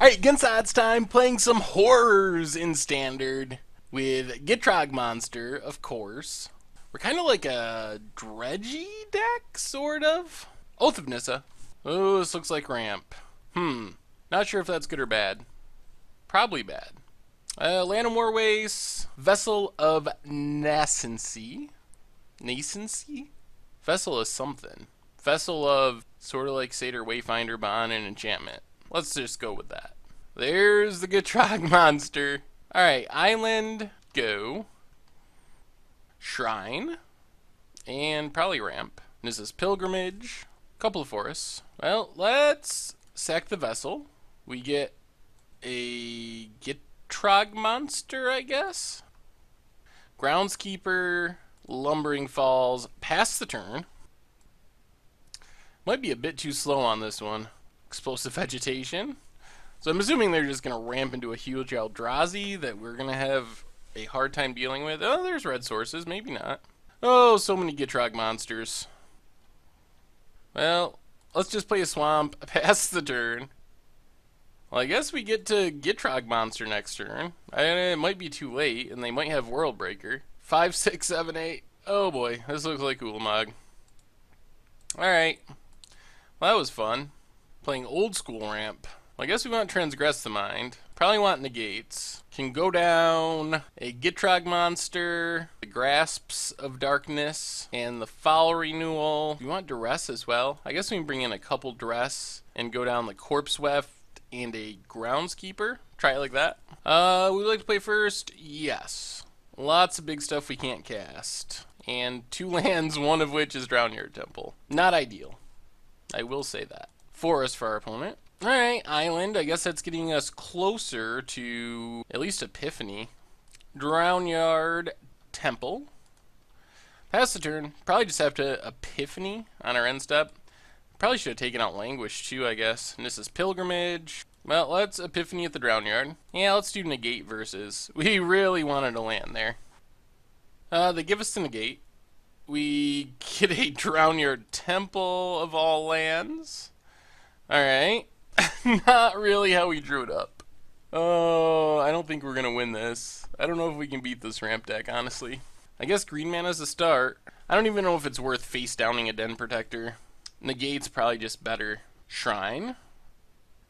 Alright, against odds time, playing some horrors in standard with Gitrog Monster, of course. We're kind of like a dredgy deck, sort of. Oath of Nissa. Oh, this looks like ramp. Not sure if that's good or bad. Probably bad. Land of Warways, Vessel of Nascency. Nascency? Vessel is something. Vessel of sort of like Satyr, Wayfinder, Bond, and Enchantment. Let's just go with that. There's the Gitrog Monster. Alright, Island, go. Shrine. And probably ramp. This is Pilgrimage. Couple of forests. Well, let's sack the vessel. We get a Gitrog Monster, I guess. Groundskeeper, Lumbering Falls, pass the turn. Might be a bit too slow on this one. Explosive Vegetation. So I'm assuming they're just going to ramp into a huge Eldrazi that we're going to have a hard time dealing with. Oh, there's red sources. Maybe not. Oh, so many Gitrog monsters. Well, let's just play a swamp, pass the turn. Well, I guess we get to Gitrog monster next turn. It might be too late, and they might have World Breaker. 5, 6, 7, 8. Oh boy, this looks like Ulamog. Alright. Well, that was fun. Playing old school ramp. Well, I guess we want Transgress the Mind. Probably want Negates. Can go down a Gitrog Monster, the Grasps of Darkness, and the Foul Renewal. We want Duress as well. I guess we can bring in a couple Duress and go down the Corpse Weft and a Groundskeeper. Try it like that. Would we like to play first? Yes. Lots of big stuff we can't cast. And 2 lands, one of which is Drownyard Temple. Not ideal. I will say that. Forest for our opponent. Alright, Island. I guess that's getting us closer to at least Epiphany. Drownyard Temple. Pass the turn. Probably just have to Epiphany on our end step. Probably should have taken out Languish too, I guess. And this is Pilgrimage. Well, let's Epiphany at the Drownyard. Yeah, let's do Negate versus. We really wanted to land there. They give us the Negate. We get a Drownyard Temple of all lands. Alright. Not really how we drew it up. Oh, I don't think we're going to win this. I don't know if we can beat this ramp deck, honestly. I guess green mana's a start. I don't even know if it's worth face downing a Den Protector. Negate's probably just better. Shrine.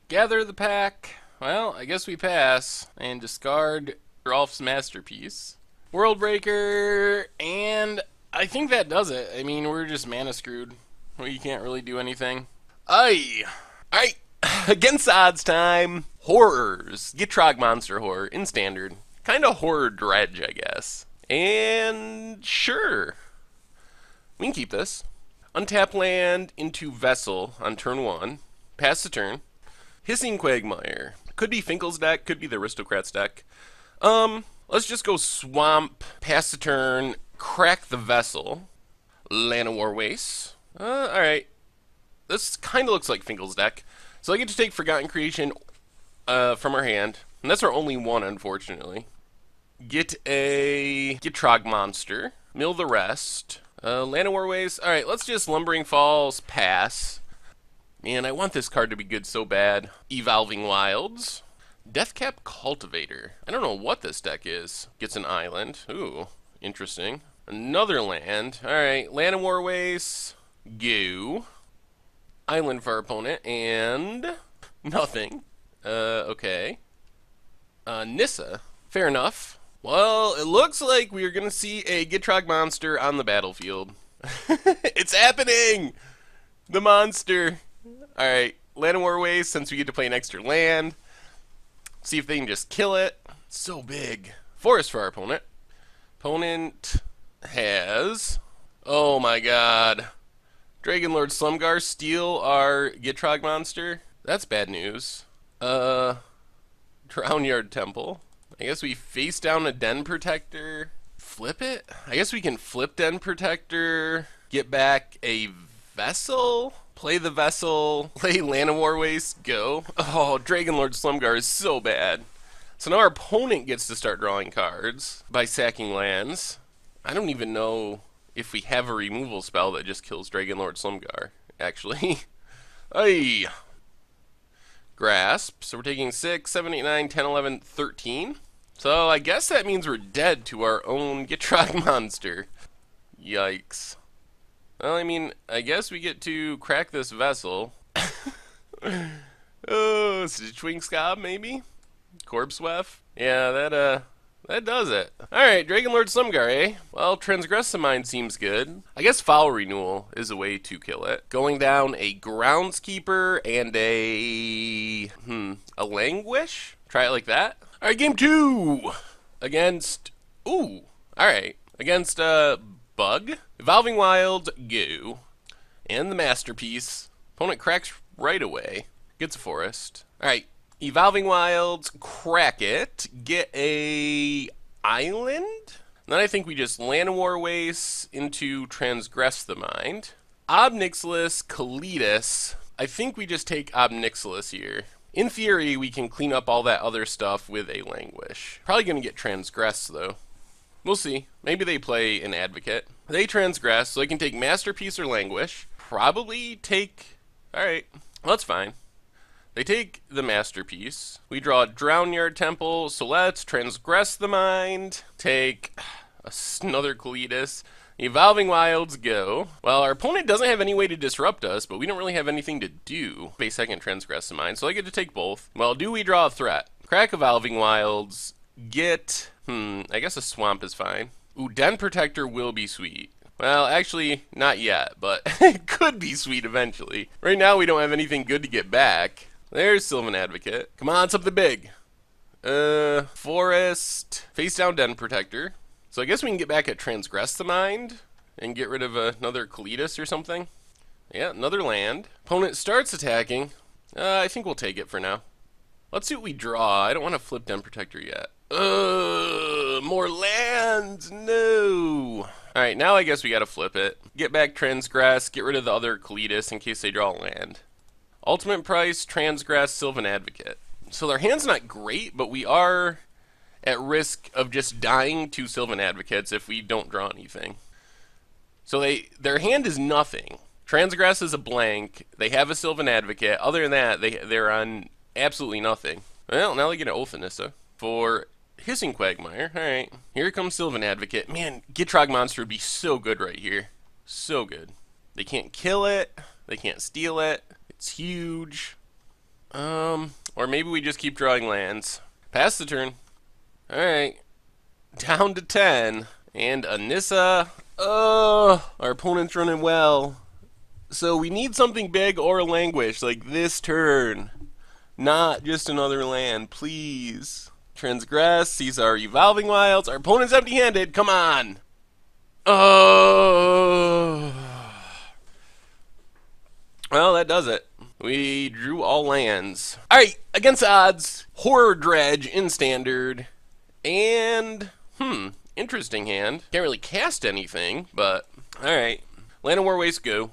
Gather the pack. Well, I guess we pass. And discard Rolf's Masterpiece. World Breaker. And I think that does it. I mean, we're just mana screwed. We can't really do anything. Aye. Alright. Against odds time. Horrors. Gitrog Monster Horror in standard. Kind of horror dredge, I guess. And sure. We can keep this. Untap land into Vessel on turn 1. Pass the turn. Hissing Quagmire. Could be Finkel's deck, could be the Aristocrats deck. Let's just go Swamp, pass the turn, crack the Vessel. Land of Warways. Alright. This kind of looks like Finkel's deck. So I get to take Forgotten Creation from our hand. And that's our only one, unfortunately. Get a Gitrog Monster. Mill the rest. Land of Warways. Alright, let's just Lumbering Falls, pass. Man, I want this card to be good so bad. Evolving Wilds. Deathcap Cultivator. I don't know what this deck is. Gets an island. Ooh, interesting. Another land. Alright, Land of Warways. Go. Island for our opponent. And nothing. Okay. Nissa. Fair enough. Well, it looks like we're going to see a Gitrog Monster on the battlefield. It's happening! The monster. Alright, Land of Warways, since we get to play an extra land. See if they can just kill it. It's so big. Forest for our opponent. Opponent has... Oh my god. Dragonlord Slumgar steal our Gitrog Monster. That's bad news. Drownyard Temple. I guess we face down a Den Protector. Flip it? I guess we can flip Den Protector. Get back a Vessel. Play the Vessel. Play Land of Warways. Go. Oh, Dragonlord Slumgar is so bad. So now our opponent gets to start drawing cards by sacking lands. I don't even know if we have a removal spell that just kills Dragonlord Slumgar, actually. Ay. Grasp. So we're taking 6, 7, 8, 9, 10, 11, 13. So I guess that means we're dead to our own Gitrog monster. Yikes. Well, I mean, I guess we get to crack this vessel. Oh, Stitchwing Scob, maybe? Corpse Wef? Yeah, that does it. Alright, Dragonlord Slumgar, eh? Well, Transgress the Mind seems good. I guess Foul Renewal is a way to kill it. Going down a Groundskeeper and a Languish? Try it like that. Alright, game 2! Against, alright. Against, Bug. Evolving Wild, go. And the Masterpiece. Opponent cracks right away. Gets a Forest. Alright. Evolving Wilds, crack it, get a island. Then I think we just Llanowar Waste into Transgress the Mind. Obnixilis, Kalitas. I think we just take Obnixilis here. In theory, we can clean up all that other stuff with a Languish. Probably going to get Transgress, though. We'll see. Maybe they play an Advocate. They Transgress, so they can take Masterpiece or Languish. Probably take... Alright, well, that's fine. They take the Masterpiece. We draw a Drownyard Temple, so let's Transgress the Mind. Take another Kalitas. Evolving Wilds, go. Well, our opponent doesn't have any way to disrupt us, but we don't really have anything to do. Base second Transgress the Mind, so I get to take both. Well, do we draw a threat? Crack Evolving Wilds, get... I guess a Swamp is fine. Ooh, Den Protector will be sweet. Well, actually, not yet, but it could be sweet eventually. Right now, we don't have anything good to get back. There's Sylvan Advocate. Come on, something big. Forest. Face down Den Protector. So I guess we can get back at Transgress the Mind and get rid of another Kalitas or something. Yeah, another land. Opponent starts attacking. I think we'll take it for now. Let's see what we draw. I don't want to flip Den Protector yet. More lands. No. Alright, now I guess we gotta flip it. Get back Transgress, get rid of the other Kalitas in case they draw land. Ultimate Price, Transgress, Sylvan Advocate. So their hand's not great, but we are at risk of just dying to Sylvan Advocates if we don't draw anything. So their hand is nothing. Transgress is a blank. They have a Sylvan Advocate. Other than that, they're on absolutely nothing. Well, now they get an Oath Anissa for Hissing Quagmire. Alright, here comes Sylvan Advocate. Man, Gitrog Monster would be so good right here. So good. They can't kill it. They can't steal it. It's huge. Or maybe we just keep drawing lands. Pass the turn. Alright. Down to 10. And Anissa. Our opponent's running well. So we need something big or a Languish, like this turn. Not just another land, please. Transgress, these are Evolving Wilds. Our opponent's empty-handed, come on! Oh. Well, that does it. We drew all lands. Alright, against odds, Horror Dredge in Standard. And, interesting hand. Can't really cast anything, but, alright. Llanowar Waste, go.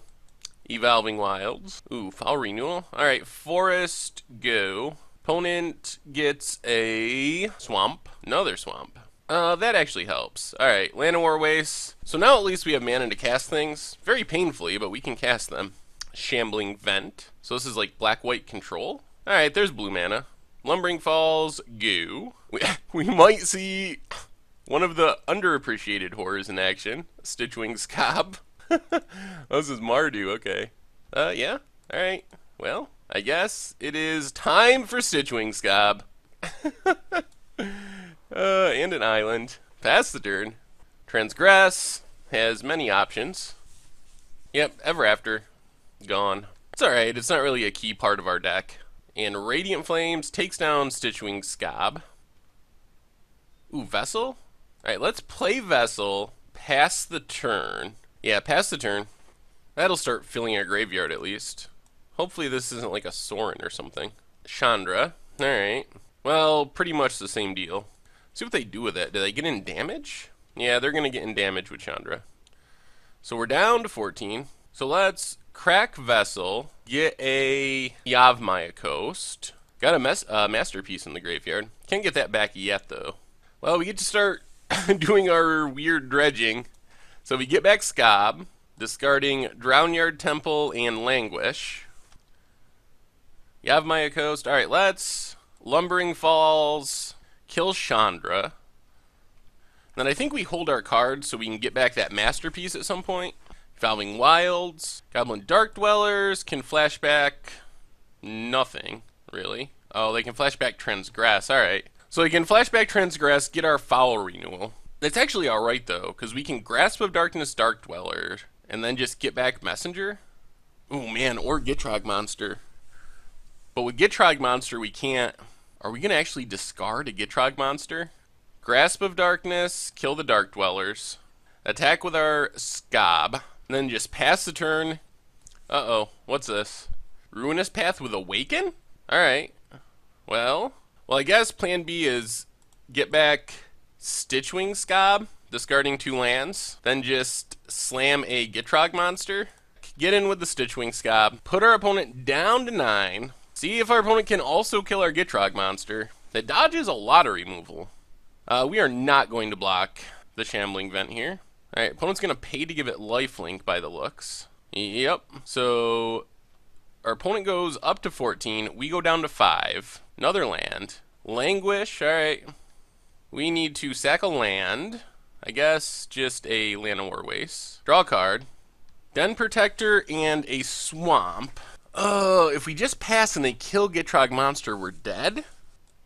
Evolving Wilds. Ooh, Foul Renewal. Alright, Forest, go. Opponent gets a Swamp. Another Swamp. That actually helps. Alright, Llanowar Waste. So now at least we have mana to cast things. Very painfully, but we can cast them. Shambling Vent. So this is like black-white control. Alright, there's blue mana. Lumbering Falls, go. We might see one of the underappreciated horrors in action. Stitchwing Scob. This is Mardu, okay. Yeah, alright. Well, I guess it is time for Stitchwing Scob. And an island. Pass the turn. Transgress has many options. Yep, Ever After. Gone. It's alright, it's not really a key part of our deck. And Radiant Flames takes down Stitchwing Scob. Ooh, Vessel? Alright, let's play Vessel. Pass the turn. Yeah, pass the turn. That'll start filling our graveyard at least. Hopefully this isn't like a Sorin or something. Chandra. Alright. Well, pretty much the same deal. See what they do with it. Do they get in damage? Yeah, they're going to get in damage with Chandra. So we're down to 14. So let's crack Vessel. Get a Yavimaya Coast. Got a Masterpiece in the graveyard. Can't get that back yet, though. Well, we get to start doing our weird dredging. So we get back Scob, discarding Drownyard Temple and Languish. Yavimaya Coast. Alright, let's Lumbering Falls, kill Chandra. Then I think we hold our cards so we can get back that masterpiece at some point. Valving Wilds, Goblin Dark Dwellers can flashback nothing, really. Oh, they can flashback Transgress, alright. So we can flashback Transgress, get our Foul Renewal. That's actually alright though, because we can Grasp of Darkness Dark Dweller, and then just get back Messenger. Oh man, or Gitrog Monster. But with Gitrog Monster we can't... Are we going to actually discard a Gitrog Monster? Grasp of Darkness, kill the Dark Dwellers. Attack with our Scob. And then just pass the turn. Uh-oh, what's this? Ruinous Path with Awaken? Alright. Well, I guess plan B is get back Stitchwing Scob, discarding 2 lands. Then just slam a Gitrog Monster. Get in with the Stitchwing Scob. Put our opponent down to 9. See if our opponent can also kill our Gitrog Monster. That dodges a lot of removal. We are not going to block the Shambling Vent here. Alright, opponent's going to pay to give it lifelink by the looks. Yep. So our opponent goes up to 14. We go down to 5. Another land. Languish. Alright. We need to sack a land. I guess just a Land of War Waste. Draw a card. Den Protector and a Swamp. Oh, if we just pass and they kill Gitrog Monster, we're dead?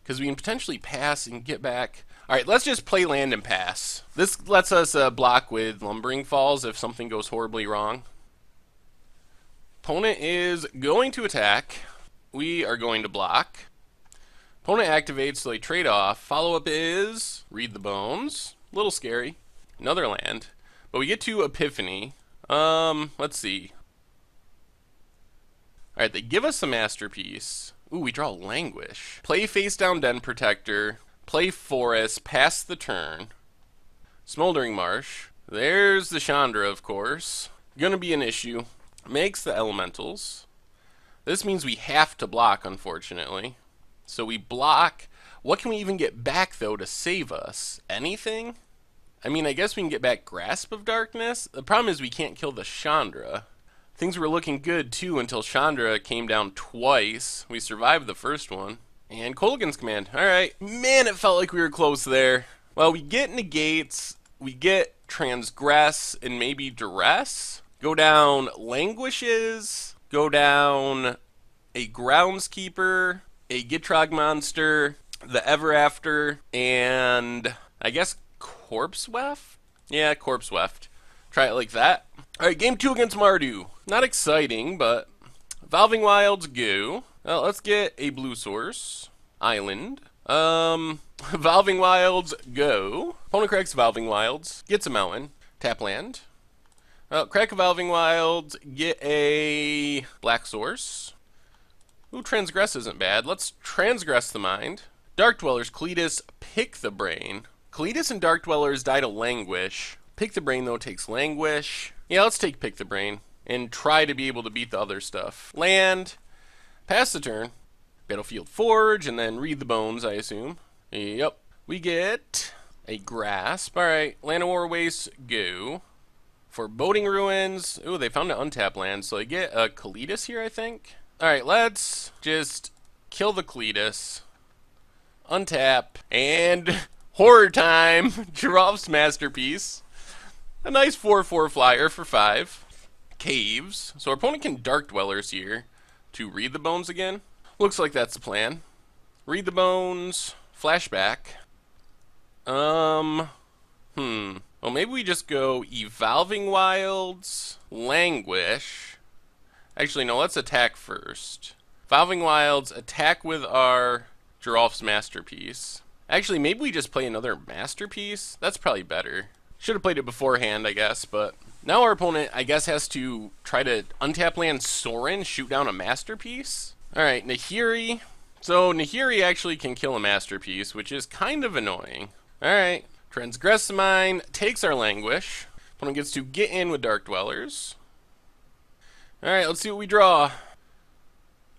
Because we can potentially pass and get back... Alright, let's just play land and pass. This lets us block with Lumbering Falls if something goes horribly wrong. Opponent is going to attack. We are going to block. Opponent activates, so they trade off. Follow-up is Read the Bones. A little scary. Another land. But we get to Epiphany. Let's see. Alright, they give us a masterpiece. Ooh, we draw Languish. Play face down Den Protector. Play Forest. Pass the turn. Smoldering Marsh. There's the Chandra, of course. Gonna be an issue. Makes the Elementals. This means we have to block, unfortunately. So we block. What can we even get back, though, to save us? Anything? I mean, I guess we can get back Grasp of Darkness. The problem is we can't kill the Chandra. Things were looking good, too, until Chandra came down twice. We survived the first one. And Kolaghan's Command. Alright. Man, it felt like we were close there. Well, we get Negates. We get Transgress and maybe Duress. Go down Languishes. Go down a Groundskeeper. A Gitrog Monster. The Ever After. And I guess Corpse Weft? Yeah, Corpse Weft. Try it like that. Alright, game 2 against Mardu. Not exciting, but Valving Wilds, go. Well, let's get a blue source. Island. Valving Wilds, go. Opponent cracks Valving Wilds. Gets a mountain. Tap land. Well, crack a Valving Wilds. Get a black source. Ooh, Transgress isn't bad. Let's Transgress the Mind. Dark Dwellers, Cletus, pick the Brain. Cletus and Dark Dwellers die to Languish. Pick the Brain, though, takes Languish. Yeah, let's take Pick the Brain and try to be able to beat the other stuff. Land, pass the turn, Battlefield Forge, and then Read the Bones, I assume. Yep. We get a Grasp. Alright, Land of War Waste, go. Foreboding Ruins. Ooh, they found an untapped land, so I get a Cletus here, I think. Alright, let's just kill the Cletus. Untap, and horror time! Giraffe's Masterpiece. A nice 4/4 flyer for 5. Caves. So our opponent can Dark Dwellers here to Read the Bones again. Looks like that's the plan. Read the Bones. Flashback. Well, maybe we just go Evolving Wilds. Languish. Actually, no, let's attack first. Evolving Wilds. Attack with our Giraffe's Masterpiece. Actually, maybe we just play another Masterpiece. That's probably better. Should have played it beforehand, I guess, but now our opponent, I guess, has to try to untap land Sorin, shoot down a Masterpiece. Alright, Nahiri. So, Nahiri actually can kill a Masterpiece, which is kind of annoying. Alright, Transgress the Mind, takes our Languish. Opponent gets to get in with Dark Dwellers. Alright, let's see what we draw.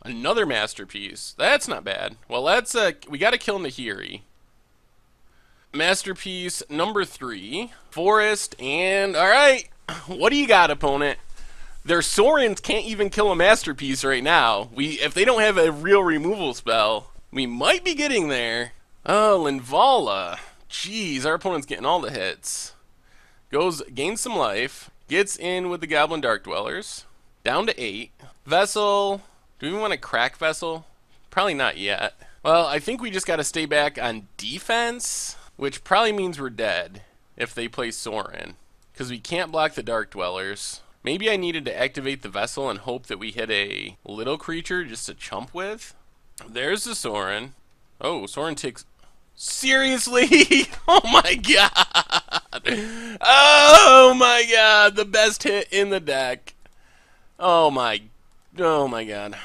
Another Masterpiece. That's not bad. Well, that's we gotta kill Nahiri. Masterpiece number 3. Forest, and alright. What do you got, opponent? Their Sorens can't even kill a Masterpiece right now. If they don't have a real removal spell, we might be getting there. Oh, Linvala. Jeez, our opponent's getting all the hits. Gains some life. Gets in with the Goblin Dark Dwellers. Down to 8. Vessel. Do we want to crack Vessel? Probably not yet. Well, I think we just got to stay back on defense, which probably means we're dead if they play Sorin, because we can't block the Dark Dwellers. Maybe I needed to activate the Vessel and hope that we hit a little creature just to chump with. There's the Sorin. Oh, Sorin takes... Seriously? Oh my god! Oh my god! The best hit in the deck. Oh my god.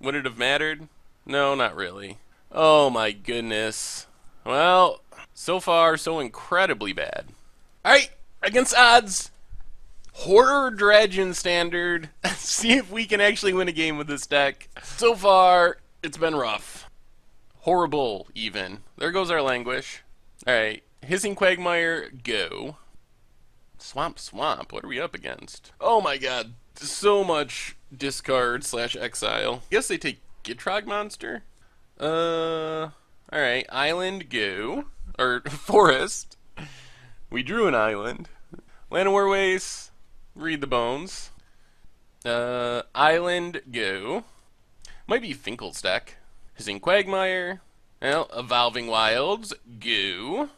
Would it have mattered? No, not really. Oh my goodness. Well, so far, so incredibly bad. Alright, against odds. Horror Dredge in Standard. See if we can actually win a game with this deck. So far, it's been rough. Horrible, even. There goes our Languish. Alright, Hissing Quagmire, go. Swamp, what are we up against? Oh my god, so much discard / exile. Guess they take Gitrog Monster? Alright, Island, go. Or, Forest. We drew an island. Llanowar Waste, read the bones. Island, go. Might be Finkel's deck. Hissing Quagmire. Well, Evolving Wilds, go.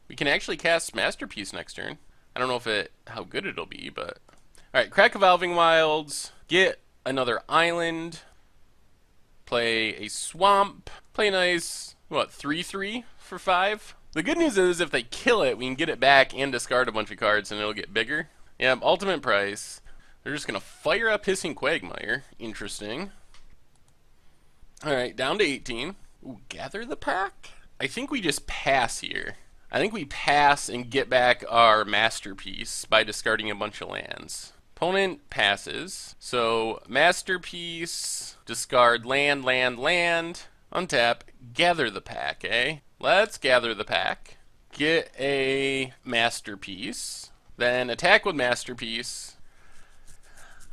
We can actually cast Masterpiece next turn. I don't know how good it'll be, but... Alright, crack Evolving Wilds. Get another island. Play a swamp. Play a nice, 3/3 for 5? The good news is if they kill it, we can get it back and discard a bunch of cards and it'll get bigger. Yeah, ultimate price. They're just going to fire up Hissing Quagmire. Interesting. Alright, down to 18. Ooh, gather the pack? I think we just pass here. I think we pass and get back our Masterpiece by discarding a bunch of lands. Opponent passes. So, Masterpiece, discard land, untap, gather the pack, eh? Let's gather the pack. Get a Masterpiece. Then attack with Masterpiece.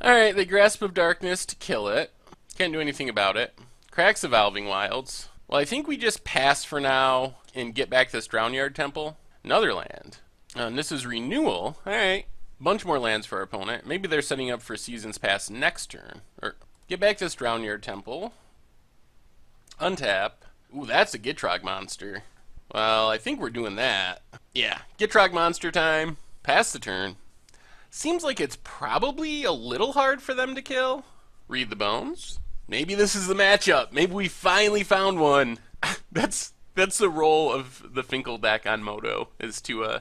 Alright, the Grasp of Darkness to kill it. Can't do anything about it. Cracks Evolving Wilds. Well, I think we just pass for now and get back this Drownyard Temple. Another land. And this is Renewal. Alright. Bunch more lands for our opponent. Maybe they're setting up for Seasons Pass next turn. Or get back this Drownyard Temple. Untap. Ooh, that's a Gitrog Monster. Well, I think we're doing that. Yeah, Gitrog Monster time. Pass the turn. Seems like it's probably a little hard for them to kill. Read the bones. Maybe this is the matchup. Maybe we finally found one. That's the role of the Finkel deck on Moto, is to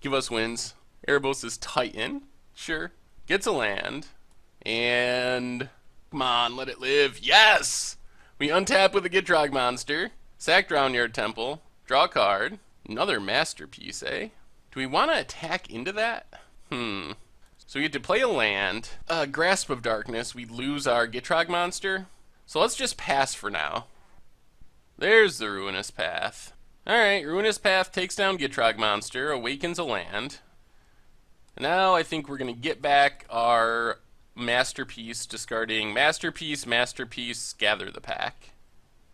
give us wins. Erebos' Titan. Sure. Gets a land. And... come on, let it live. Yes! We untap with a Gitrog Monster. Sack Drownyard Temple. Draw a card. Another Masterpiece, eh? Do we want to attack into that? So we get to play a land. Grasp of Darkness. We lose our Gitrog Monster. So let's just pass for now. There's the Ruinous Path. Alright, Ruinous Path takes down Gitrog Monster. Awakens a land. Now I think we're going to get back our Masterpiece, discarding Masterpiece, Gather the Pack.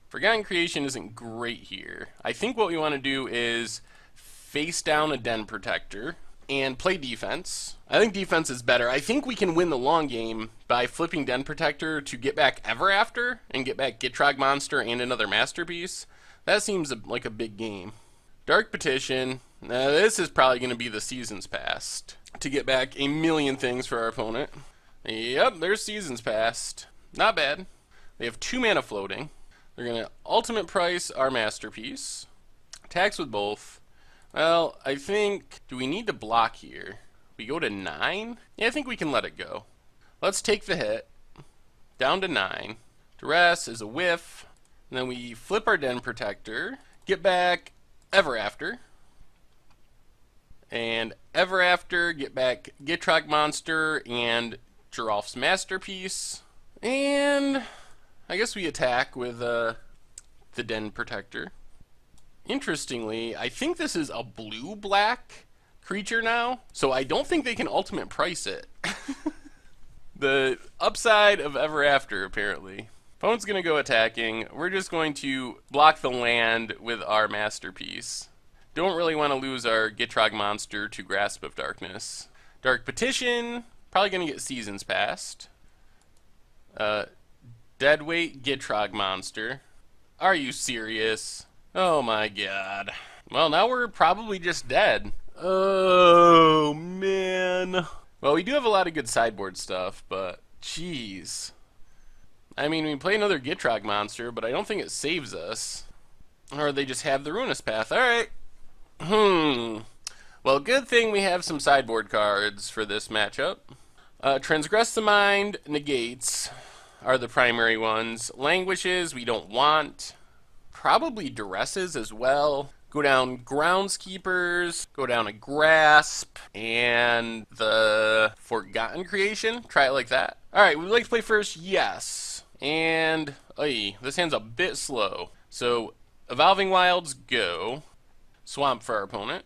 Forgotten Creation isn't great here. I think what we want to do is face down a Den Protector and play defense. I think defense is better. I think we can win the long game by flipping Den Protector to get back Ever After and get back Gitrog Monster and another Masterpiece. That seems like a big game. Dark Petition. Now this is probably going to be the Seasons Past to get back a million things for our opponent. Yep, there's Seasons Past. Not bad. They have 2 mana floating. They're going to ultimate price our Masterpiece. Attacks with both. Well, I think... do we need to block here? We go to 9? Yeah, I think we can let it go. Let's take the hit. Down to 9. Duress is a whiff. And then we flip our Den Protector. Get back Ever After. And Ever After, get back Gitrog Monster and Geralf's Masterpiece. And I guess we attack with the Den Protector. Interestingly, I think this is a blue-black creature now, so I don't think they can ultimate price it. The upside of Ever After, apparently. Opponent's going to go attacking. We're just going to block the land with our Masterpiece. Don't really want to lose our Gitrog monster to Grasp of Darkness. Dark Petition, probably going to get Seasons Past. Deadweight Gitrog monster. Are you serious? Oh my god. Well, now we're probably just dead. Oh, man. Well, we do have a lot of good sideboard stuff, but jeez. I mean, we play another Gitrog monster, but I don't think it saves us. Or they just have the Ruinous Path. Alright. Well, good thing we have some sideboard cards for this matchup. Transgress the Mind, Negates are the primary ones. Languishes, we don't want. Probably Duresses as well. Go down Groundskeepers, go down a Grasp, and the Forgotten Creation. Try it like that. Alright, would we like to play first? Yes. And, this hand's a bit slow. So, Evolving Wilds, go. Swamp for our opponent.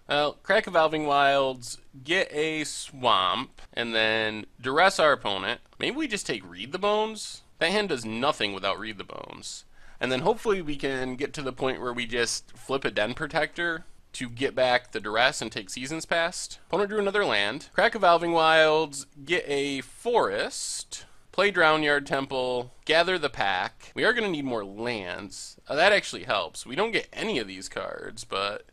Well, crack Evolving Wilds, get a Swamp, and then Duress our opponent. Maybe we just take Read the Bones? That hand does nothing without Read the Bones. And then hopefully we can get to the point where we just flip a Den Protector to get back the Duress and take Seasons Past. Opponent drew another land. Crack Evolving Wilds, get a Forest, play Drownyard Temple, gather the pack. We are going to need more lands. That actually helps. We don't get any of these cards, but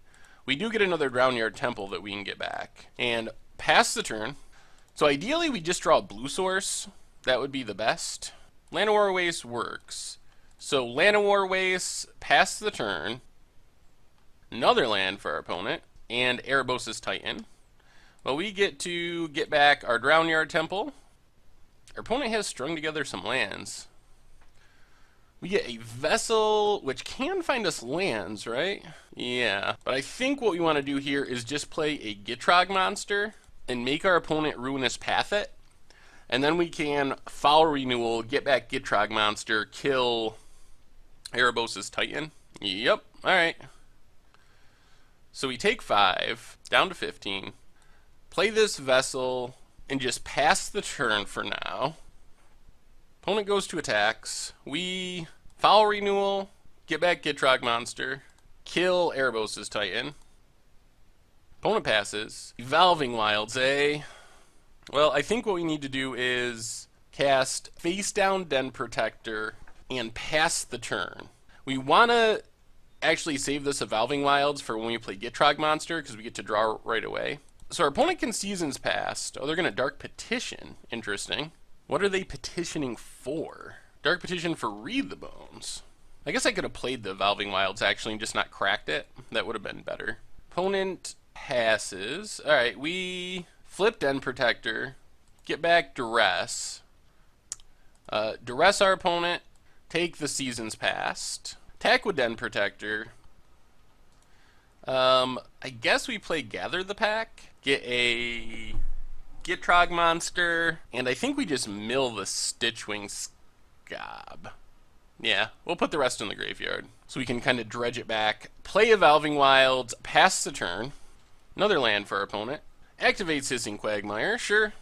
we do get another Drownyard Temple that we can get back. And pass the turn. So ideally we just draw a blue source. That would be the best. Llanowar Waste works. So Llanowar Waste, pass the turn. Another land for our opponent. And Erebos' Titan. Well, we get to get back our Drownyard Temple. Our opponent has strung together some lands. We get a Vessel, which can find us lands, right? Yeah. But I think what we want to do here is just play a Gitrog monster and make our opponent Ruinous Path it. And then we can Foul Renewal, get back Gitrog monster, kill Erebos' Titan. Yep. Alright. So we take 5, down to 15. Play this Vessel, and just pass the turn for now. Opponent goes to attacks. We Foul Renewal, get back Gitrog monster, kill Erebos' Titan. Opponent passes. Evolving Wilds, eh? Well, I think what we need to do is cast Face Down Den Protector and pass the turn. We want to actually save this Evolving Wilds for when we play Gitrog monster because we get to draw right away. So our opponent can Seasons Past. Oh, they're going to Dark Petition. Interesting. What are they petitioning for? Dark Petition for Read the Bones. I guess I could have played the Evolving Wilds actually and just not cracked it. That would have been better. Opponent passes. Alright, we flip Den Protector. Get back Duress. Duress our opponent. Take the Seasons Past. Attack with Den Protector. I guess we play Gather the Pack. Get a Gitrog monster. And I think we just mill the Stitchwing Scob. Yeah, we'll put the rest in the graveyard. So we can kind of dredge it back. Play Evolving Wilds. Pass the turn. Another land for our opponent. Activate Hissing Quagmire. Sure.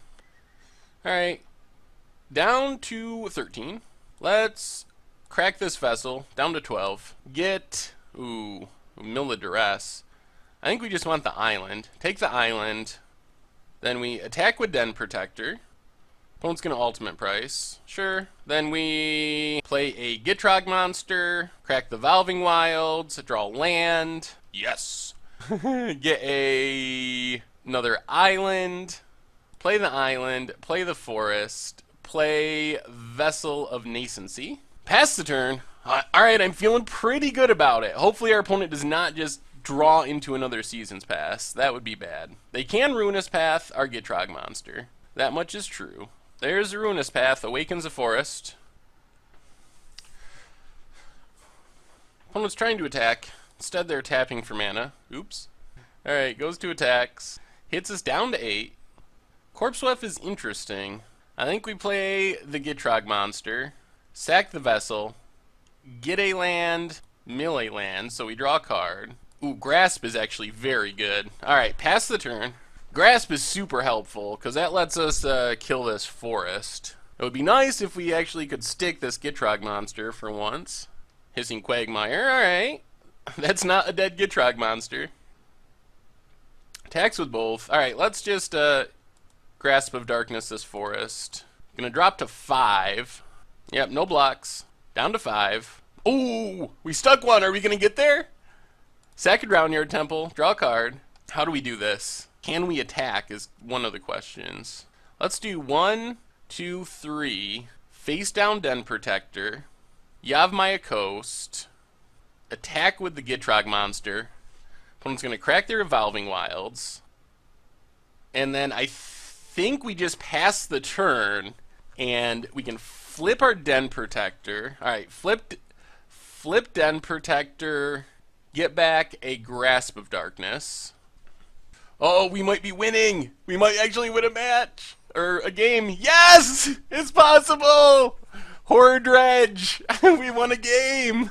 Alright. Down to 13. Let's crack this Vessel. Down to 12. Get... Ooh. Mill the Duress. I think we just want the island. Take the island. Then we attack with Den Protector. Opponent's going to ultimate price. Sure. Then we play a Gitrog monster. Crack the Evolving Wilds. Draw land. Yes. Get another island. Play the island. Play the forest. Play Vessel of Nascency. Pass the turn. Alright, I'm feeling pretty good about it. Hopefully our opponent does not just draw into another Seasons Pass. That would be bad. They can Ruinous Path our Gitrog monster. That much is true. There's the Ruinous Path. Awakens a forest. Opponent's trying to attack. Instead they're tapping for mana. Oops. Alright, goes to attacks. Hits us down to 8. Corpse Weft is interesting. I think we play the Gitrog monster. Sack the Vessel. Get a land, mill a land, so we draw a card. Ooh, Grasp is actually very good. Alright, pass the turn. Grasp is super helpful, because that lets us kill this forest. It would be nice if we actually could stick this Gitrog monster for once. Hissing Quagmire, alright. That's not a dead Gitrog monster. Attacks with both. Alright, let's just Grasp of Darkness this forest. Gonna drop to 5. Yep, no blocks. Down to 5. Ooh, we stuck one. Are we gonna get there? Sack a Drowneyard Temple. Draw a card. How do we do this? Can we attack is one of the questions. Let's do 1, 2, 3. Face down Den Protector. Yavimaya Coast. Attack with the Gitrog monster. Opponent's gonna crack their Evolving Wilds. And then I think we just pass the turn and we can flip our Den Protector. Alright, flip Den Protector. Get back a Grasp of Darkness. Oh, we might be winning. We might actually win a match. Or a game. Yes! It's possible! Horror Dredge! We won a game!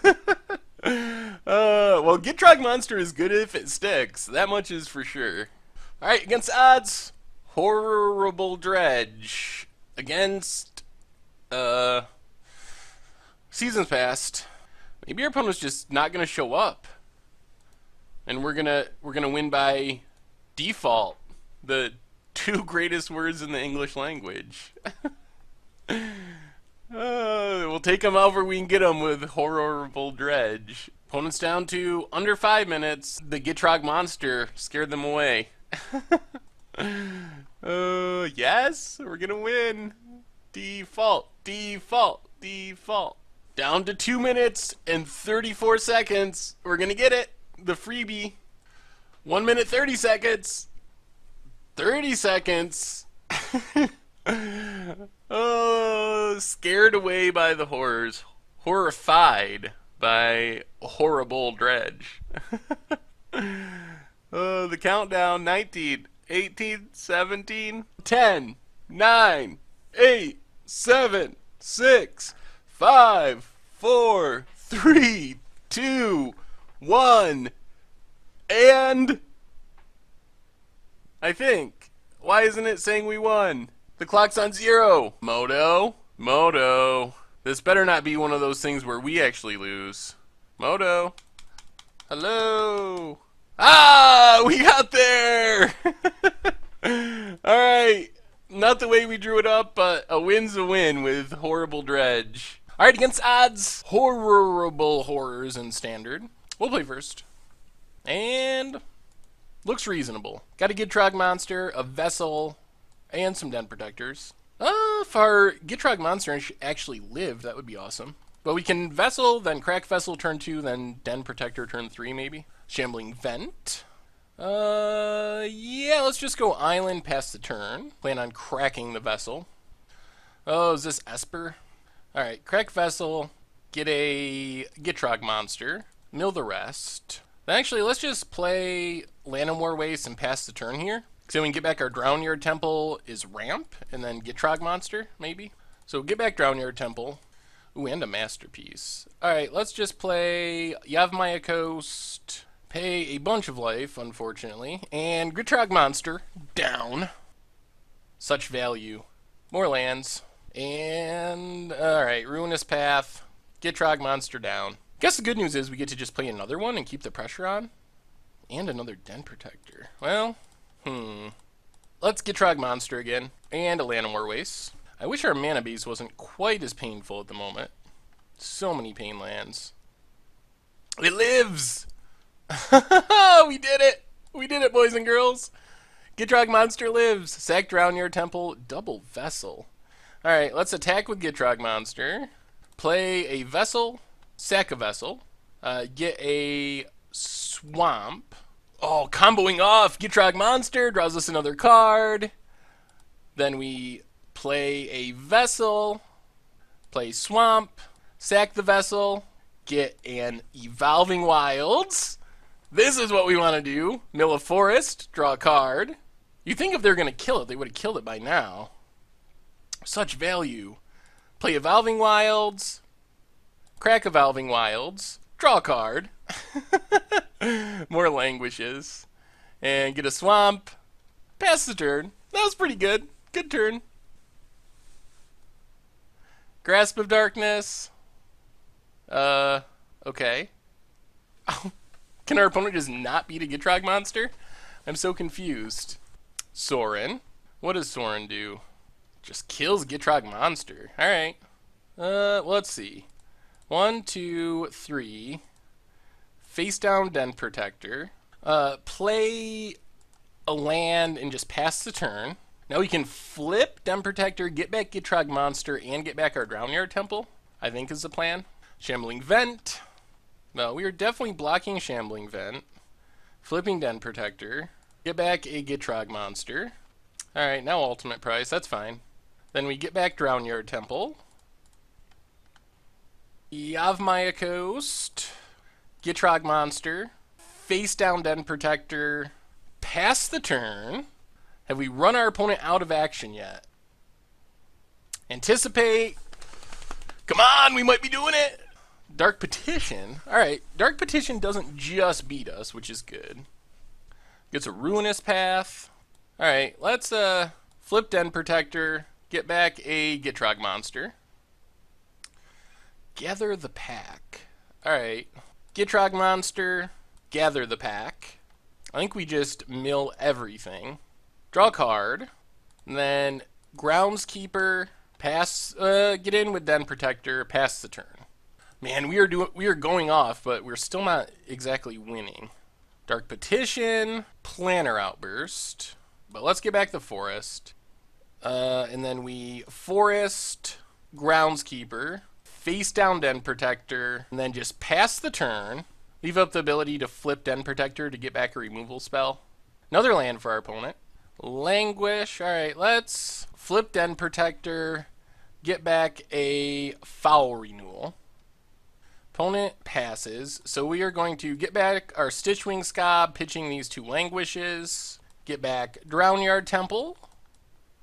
Well, Gitrog Monster is good if it sticks. That much is for sure. Alright, against odds. Horrible Dredge. Against, Seasons Past. Maybe our opponent's just not gonna show up. And we're gonna win by default. The 2 greatest words in the English language. We'll take them however we can get them with Horrible Dredge. Opponent's down to under 5 minutes. The Gitrog monster scared them away. Yes, we're gonna win. Default, default, default. Down to 2 minutes and 34 seconds. We're gonna get it. The freebie. 1 minute 30 seconds. 30 seconds. Oh, scared away by the horrors. Horrified by horrible Dredge. Oh, the countdown. 19, 18, 17, 10, 9, 8, 7, 6, 5, 4, 3, 2, 1, and I think. Why isn't it saying we won? The clock's on 0. Moto. This better not be one of those things where we actually lose. Moto. Hello. Ah, we got there. Alright. Not the way we drew it up, but a win's a win with Horrible Dredge. Alright, against odds. Horrible Horrors in Standard. We'll play first. And looks reasonable. Got a Gitrog monster, a Vessel, and some Den Protectors. If our Gitrog monster actually lived, that would be awesome. But we can Vessel, then crack Vessel turn 2, then Den Protector turn 3 maybe. Shambling Vent. Yeah, let's just go Island past the turn. Plan on cracking the Vessel. Oh, is this Esper? Alright, crack Vessel, get a Gitrog monster, mill the rest. Then actually, let's just play Llanowar Waste and pass the turn here. So we can get back our Drowneyard Temple is Ramp, and then Gitrog monster, maybe. So get back Drowneyard Temple. Ooh, and a Masterpiece. Alright, let's just play Yavimaya Coast, pay a bunch of life, unfortunately, and Gitrog monster, down. Such value. More lands. And, alright, Ruinous Path, Gitrog monster down. Guess the good news is we get to just play another one and keep the pressure on. And another Den Protector. Well, let's Gitrog monster again. And a Llanowar Waste. I wish our mana base wasn't quite as painful at the moment. So many pain lands. It lives! We did it! We did it, boys and girls! Gitrog monster lives. Sack Drowneyard Temple, double Vessel. Alright, let's attack with Gitrog monster. Play a Vessel, sack a Vessel, get a Swamp. Oh, comboing off! Gitrog monster draws us another card. Then we play a Vessel, play Swamp, sack the Vessel, get an Evolving Wilds. This is what we want to do. Mill a Forest, draw a card. You'd think if they were going to kill it, they would have killed it by now. Such value. Play Evolving Wilds, crack Evolving Wilds, draw a card. More languishes. And get a swamp. Pass the turn. That was pretty good. Good turn. Grasp of Darkness. Okay. Can our opponent just not beat a Gitrog monster? I'm so confused. Sorin. What does Sorin do? Just kills Gitrog monster. Alright. Well, let's see. 1, 2, 3. Face down Den Protector. Play a land and just pass the turn. Now we can flip Den Protector, get back Gitrog monster, and get back our Drownyard Temple, I think is the plan. Shambling Vent. Well, we are definitely blocking Shambling Vent. Flipping Den Protector. Get back a Gitrog monster. Alright, now ultimate price, that's fine. Then we get back Drownyard Temple. Yavimaya Coast. Gitrog monster. Face down Den Protector. Pass the turn. Have we run our opponent out of action yet? Anticipate. Come on, we might be doing it. Dark Petition. Alright, Dark Petition doesn't just beat us, which is good. Gets a Ruinous Path. Alright, let's flip Den Protector, get back a Gitrog monster. Gather the Pack. Alright, Gitrog monster, gather the pack. I think we just mill everything. Draw a card. And then Groundskeeper, pass, get in with Den Protector, pass the turn. Man, we are going off, but we're still not exactly winning. Dark Petition, Planner Outburst. But let's get back the Forest. And then we Forest, Groundskeeper, face down Den Protector, and then just pass the turn. Leave up the ability to flip Den Protector to get back a removal spell. Another land for our opponent. Languish. Alright, let's flip Den Protector, get back a Foul Renewal. Opponent passes, so we are going to get back our Stitchwing Scob, pitching these 2 Languishes. Get back Drownyard Temple.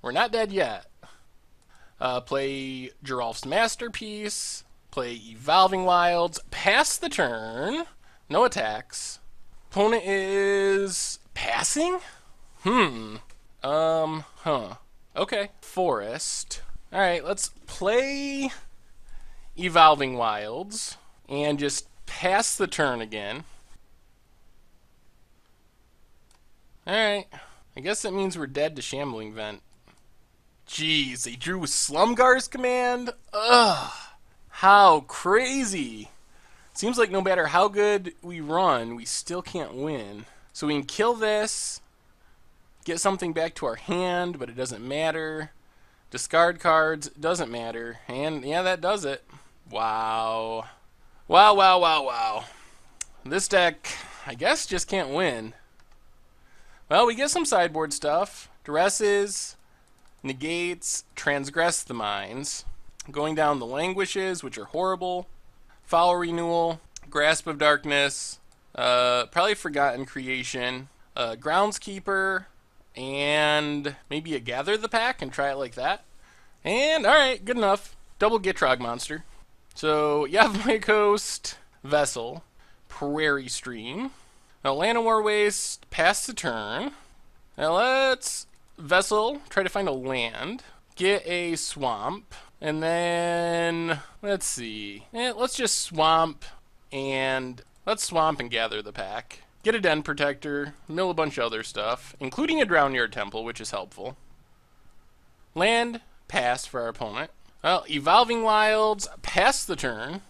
We're not dead yet. Play Geralf's Masterpiece. Play Evolving Wilds. Pass the turn. No attacks. Opponent is passing? Okay. Forest. Alright, let's play Evolving Wilds and just pass the turn again. Alright. I guess that means we're dead to Shambling Vent. Jeez, they drew Slumgar's Command? Ugh. How crazy. Seems like no matter how good we run, we still can't win. So we can kill this, get something back to our hand, but it doesn't matter. Discard cards, doesn't matter. And yeah, that does it. Wow. Wow. This deck, I guess, just can't win. Well, we get some sideboard stuff. Duresses, negates, transgress the mines. Going down the Languishes, which are horrible. Foul Renewal, Grasp of Darkness, probably Forgotten Creation, Groundskeeper, and maybe a Gather the Pack and try it like that. And, alright, good enough. Double Gitrog monster. So, Yavimaya Coast, Vessel, Prairie Stream. Now, Llanowar Waste, pass the turn. Now, let's Vessel, try to find a land. Get a Swamp. And then, let's see. Let's just swamp and gather the pack. Get a Den Protector, mill a bunch of other stuff, including a Drownyard Temple, which is helpful. Land, pass for our opponent. Well, Evolving Wilds, pass the turn.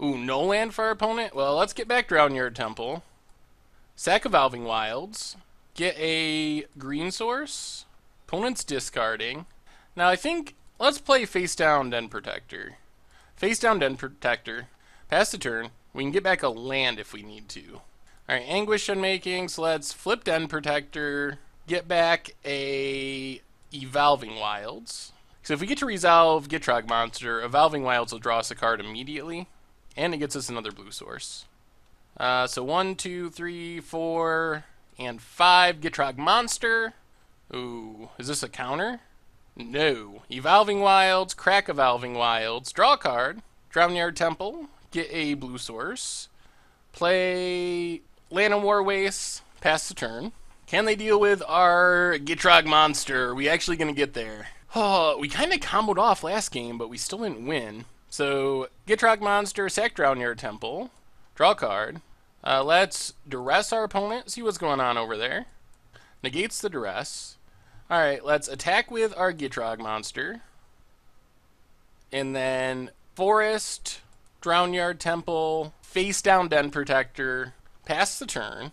Ooh, no land for our opponent? Well, let's get back Drownyard Temple. Sack Evolving Wilds. Get a green source. Opponent's discarding. Now, I think let's play face down Den Protector. Face down Den Protector. Pass the turn. We can get back a land if we need to. Alright, Anguish Unmaking, so let's flip Den Protector. Get back a Evolving Wilds. So if we get to resolve Gitrog monster, Evolving Wilds will draw us a card immediately. And it gets us another blue source. So 1, 2, 3, 4, and 5 Gitrog monster. Ooh, is this a counter? No. Evolving Wilds, crack Evolving Wilds, draw a card, Drownyard Temple, get a blue source, play Land on War Waste, pass the turn. Can they deal with our Gitrog monster? Are we actually going to get there? Oh, we kind of comboed off last game, but we still didn't win. So, Gitrog monster, sack Drownyard Temple, draw a card. Let's duress our opponent, see what's going on over there. Negates the duress. Alright, let's attack with our Gitrog monster. And then Forest, Drownyard Temple, face down Den Protector, pass the turn.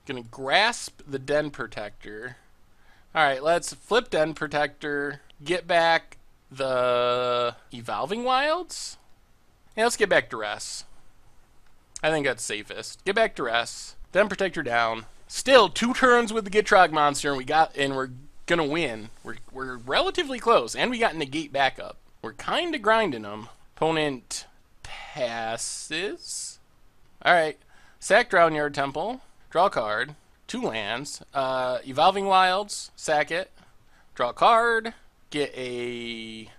Gonna grasp the Den Protector. Alright, let's flip Den Protector, get back the Evolving Wilds. Yeah, let's get back Duress. I think that's safest. Get back Duress, Den Protector down. Still 2 turns with the Gitrog monster, and we're gonna win. We're relatively close, and we got Negate backup. We're kind of grinding them. Opponent passes. Alright, sack Drownyard Temple, draw a card, 2 lands, Evolving Wilds, sack it, draw a card, get a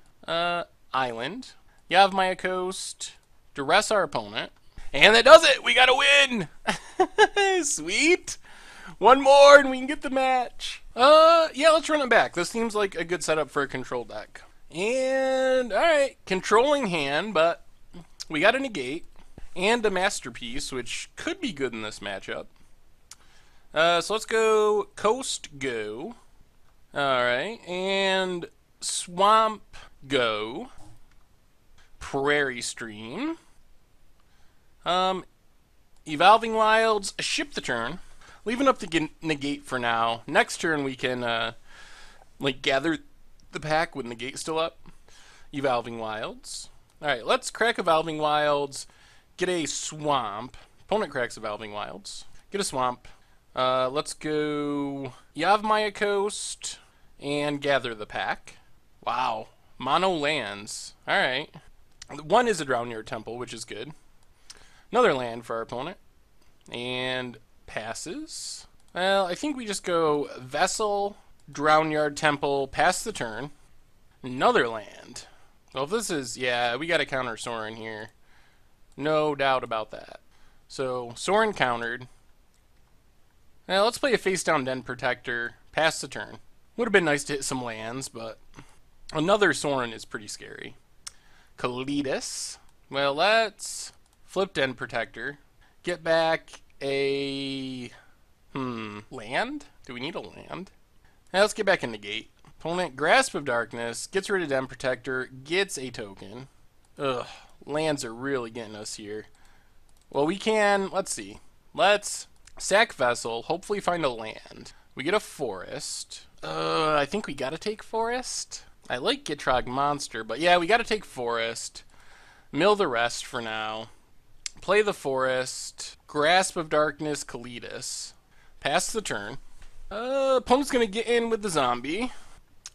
island, Yavimaya Coast, duress our opponent, and that does it! We got a win! Sweet! 1 more and we can get the match. Yeah, let's run it back. This seems like a good setup for a control deck. And, alright, controlling hand, but we got a negate and a masterpiece, which could be good in this matchup. So let's go Coast go. Alright, and Swamp go. Prairie Stream. Evolving Wilds, ship the turn. Leaving up the negate for now. Next turn we can like gather the pack with negate still up. Evolving Wilds. Alright, let's crack Evolving Wilds. Get a swamp. Opponent cracks Evolving Wilds. Get a swamp. Let's go Yavimaya Coast and gather the pack. Wow. Mono lands. Alright. 1 is a Drownyard Temple, which is good. Another land for our opponent. And passes. Well, I think we just go Vessel, Drownyard Temple, pass the turn. Another land. Well, if this is, yeah, we got to counter Sorin here. No doubt about that. So, Sorin countered. Now, let's play a face down Den Protector, pass the turn. Would have been nice to hit some lands, but another Sorin is pretty scary. Kalidas. Well, let's flip Den Protector. Get back a land? Do we need a land? Now let's get back in negate. Opponent Grasp of Darkness, gets rid of Den Protector, gets a token. Ugh, lands are really getting us here. Well, we can, let's see. Let's sack Vessel, hopefully find a land. We get a forest. I think we gotta take forest. I like Gitrog Monster, but yeah, we gotta take forest. Mill the rest for now. Play the forest. Grasp of Darkness, Kalidas. Pass the turn. Opponent's gonna get in with the zombie.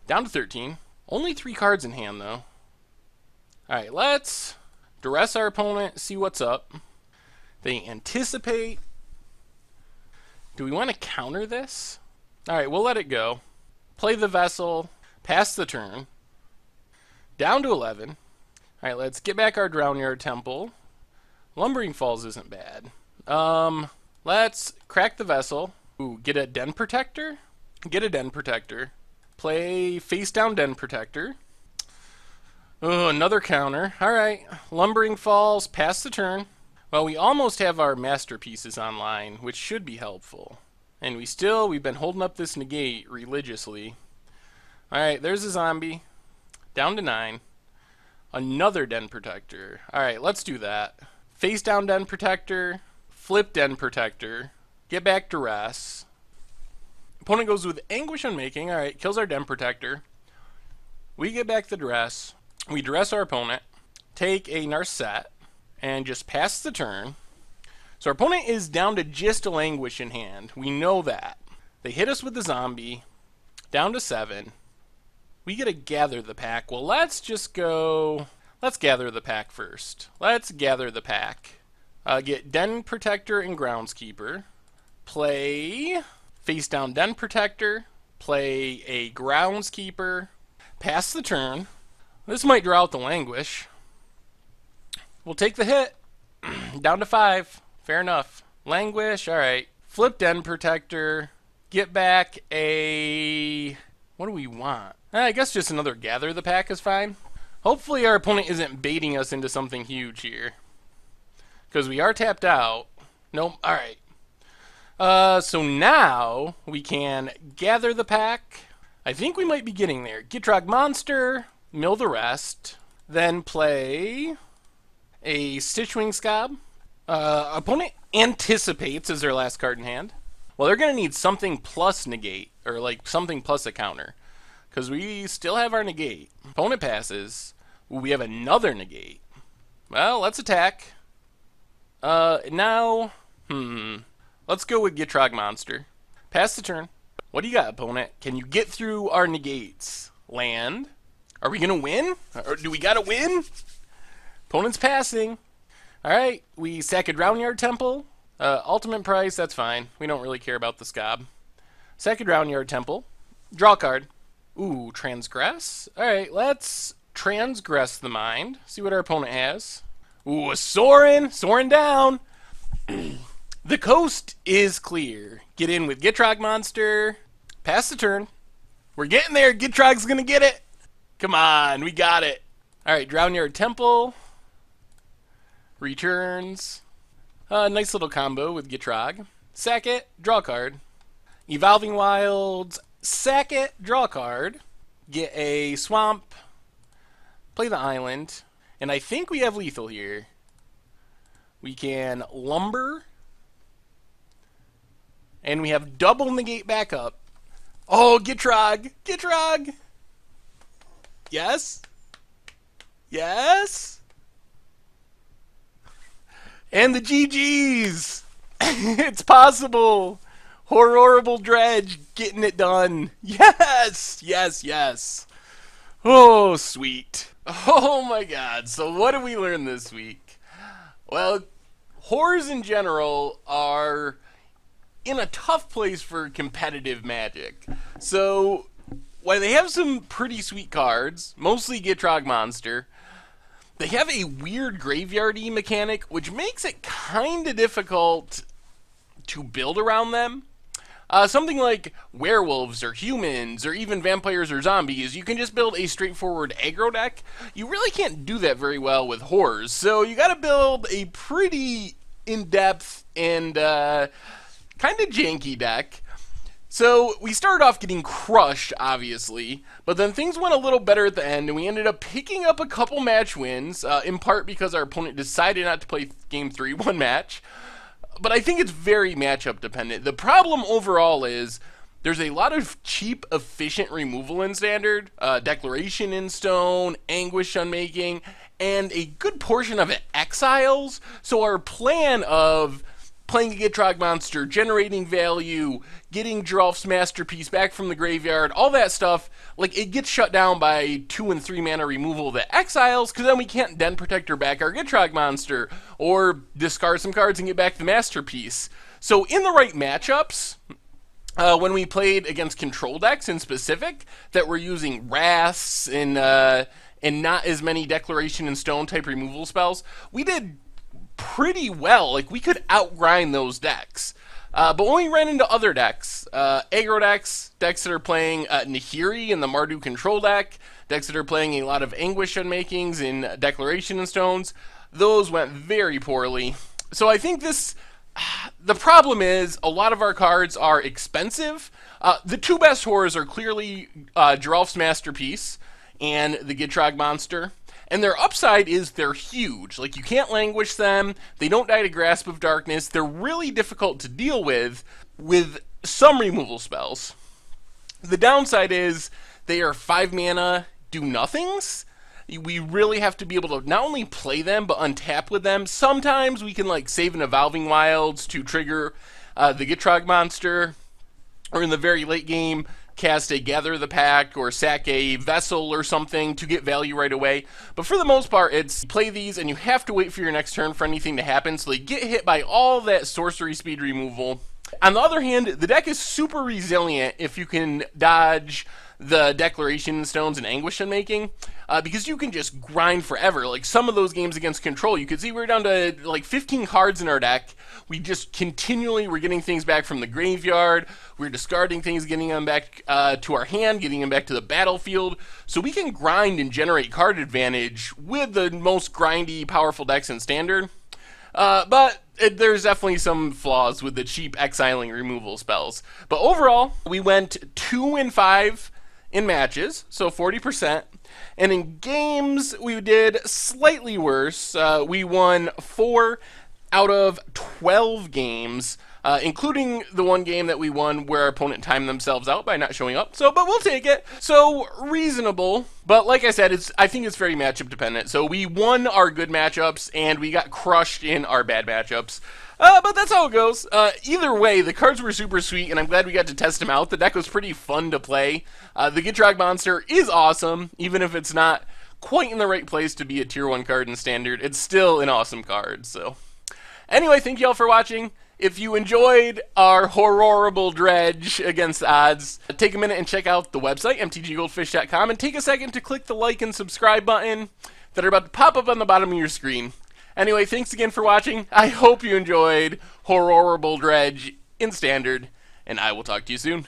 Down to 13. Only 3 cards in hand, though. Alright, let's duress our opponent, see what's up. They anticipate. Do we want to counter this? Alright, we'll let it go. Play the Vessel. Pass the turn. Down to 11. Alright, let's get back our Drownyard Temple. Lumbering Falls isn't bad. Let's crack the Vessel. Ooh, get a Den Protector? Get a Den Protector. Play face down Den Protector. Oh, another counter. Alright, Lumbering Falls, pass the turn. Well, we almost have our masterpieces online, which should be helpful. And we've been holding up this negate religiously. Alright, there's a zombie. Down to 9. Another Den Protector. Alright, let's do that. Face down Den Protector. Flip Den Protector. Get back Duress. Opponent goes with Anguish Unmaking. Alright, kills our Den Protector. We get back the Duress. We duress our opponent. Take a Narset. And just pass the turn. So our opponent is down to just a Languish in hand. We know that. They hit us with the zombie. Down to 7. We get to gather the pack. Well, let's just go... Let's gather the pack first. Let's gather the pack. Get Den Protector and Groundskeeper. Play face down Den Protector. Play a Groundskeeper. Pass the turn. This might draw out the Languish. We'll take the hit. Down to 5. Fair enough. Languish, alright. Flip Den Protector. Get back a... What do we want? I guess just another Gather the Pack is fine. Hopefully our opponent isn't baiting us into something huge here. Because we are tapped out. Nope, alright. So now we can Gather the Pack. I think we might be getting there. Gitrog Monster, mill the rest. Then play a Stitchwing Scob. Opponent anticipates as their last card in hand. Well, they're going to need something plus negate, or like something plus a counter. Because we still have our negate. Opponent passes. Ooh, we have another negate. Well, let's attack. Now, let's go with Gitrog Monster. Pass the turn. What do you got, opponent? Can you get through our negates? Land. Are we going to win? Or do we got to win? Opponent's passing. Alright, we sack a Drownyard Temple. Ultimate price, that's fine. We don't really care about the Scob. Sack a Drownyard Temple. Draw a card. Ooh, Transgress? Alright, let's transgress the mind. See what our opponent has. Ooh, a Sorin! Sorin down! The coast is clear. Get in with Gitrog Monster. Pass the turn. We're getting there. Gitrog's gonna get it. Come on, we got it. Alright, Drownyard Temple. Returns. Nice little combo with Gitrog. Sack it, draw a card. Evolving Wilds. Sack it, draw a card. Get a Swamp. Play the island. And I think we have lethal here. We can Lumber. And we have double negate backup. Oh, Gitrog! Gitrog! Yes? Yes? And the GG's! It's possible! Horrible Dredge getting it done. Yes! Yes, yes. Oh, sweet. Oh my god. So what did we learn this week? Well, horrors in general are in a tough place for competitive Magic. So, while they have some pretty sweet cards, mostly Gitrog Monster, they have a weird graveyard-y mechanic, which makes it kind of difficult to build around them. Something like werewolves or humans or even vampires or zombies, you can just build a straightforward aggro deck. You really can't do that very well with horrors, so you gotta build a pretty in-depth and kind of janky deck. So we started off getting crushed, obviously, but then things went a little better at the end, and we ended up picking up a couple match wins, in part because our opponent decided not to play Game 3 one match. But I think it's very matchup dependent. The problem overall is there's a lot of cheap, efficient removal in Standard, Declaration in Stone, Anguish Unmaking, and a good portion of it exiles. So our plan of playing a Gitrog Monster, generating value, getting Geralf's Masterpiece back from the graveyard, all that stuff, like, it gets shut down by 2 and 3 mana removal that exiles, because then we can't Den Protector back our Gitrog Monster, or discard some cards and get back the Masterpiece. So in the right matchups, when we played against control decks in specific, that were using Wraths and not as many Declaration and Stone type removal spells, we did pretty well. Like, we could outgrind those decks. But when we ran into other decks, aggro decks that are playing Nahiri in the Mardu control deck, decks that are playing a lot of Anguish Unmakings in Declaration and Stones, those went very poorly. So I think the problem is a lot of our cards are expensive. The two best horrors are clearly Geralf's Masterpiece and the Gitrog Monster. And their upside is they're huge. Like, you can't languish them. They don't die to Grasp of Darkness. They're really difficult to deal with some removal spells. The downside is they are 5 mana do-nothings. We really have to be able to not only play them, but untap with them. Sometimes we can, like, save an Evolving Wilds to trigger the Gitrog Monster. Or in the very late game, cast a Gather the Pack or sack a Vessel or something to get value right away. But for the most part, it's play these and you have to wait for your next turn for anything to happen, so they get hit by all that sorcery speed removal. On the other hand, the deck is super resilient if you can dodge the Declaration Stones and Anguish Unmaking, because you can just grind forever. Like some of those games against Control, you could see we're down to like 15 cards in our deck. We just continually were getting things back from the graveyard. We're discarding things, getting them back to our hand, getting them back to the battlefield. So we can grind and generate card advantage with the most grindy, powerful decks in Standard. There's definitely some flaws with the cheap exiling removal spells. But overall, we went 2-5 in matches, so 40%. And in games, we did slightly worse. We won 4 out of 12 games, including the one game that we won where our opponent timed themselves out by not showing up. But we'll take it. So reasonable. But like I said, I think it's very matchup dependent. So we won our good matchups and we got crushed in our bad matchups. But that's how it goes. Either way, the cards were super sweet, and I'm glad we got to test them out. The deck was pretty fun to play. The Gitrog Monster is awesome, even if it's not quite in the right place to be a Tier 1 card in Standard. It's still an awesome card, so... Anyway, thank you all for watching. If you enjoyed our horrible dredge against the odds, take a minute and check out the website, mtggoldfish.com, and take a second to click the like and subscribe button that are about to pop up on the bottom of your screen. Anyway, thanks again for watching. I hope you enjoyed horrible dredge in Standard, and I will talk to you soon.